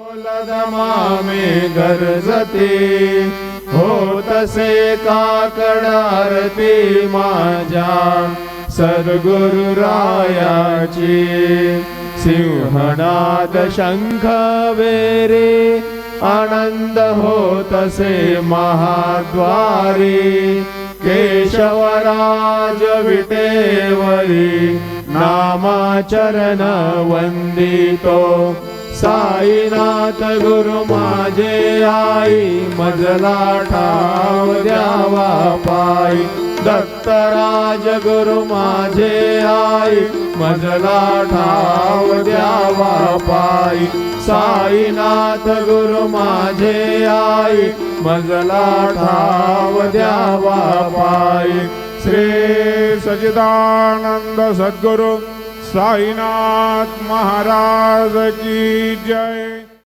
लदमामे गरजते होतसे काकड आरती माझ्या सद्गुरुरायाची सिंहनाद शंख वेरे आनंद होतसे महाद्वारी केशवराज विटेवरी नामाचरण वंदितो साईनाथ गुरु माझे आई मजला ठाव द्यावा पायी दत्तराज गुरु माझे आई मजला ठाव द्यावा पायी साईनाथ गुरु माझे आई मजला ठाव द्यावा पायी श्री सच्चिदानंद सद्गुरु साईनाथ महाराज की जय।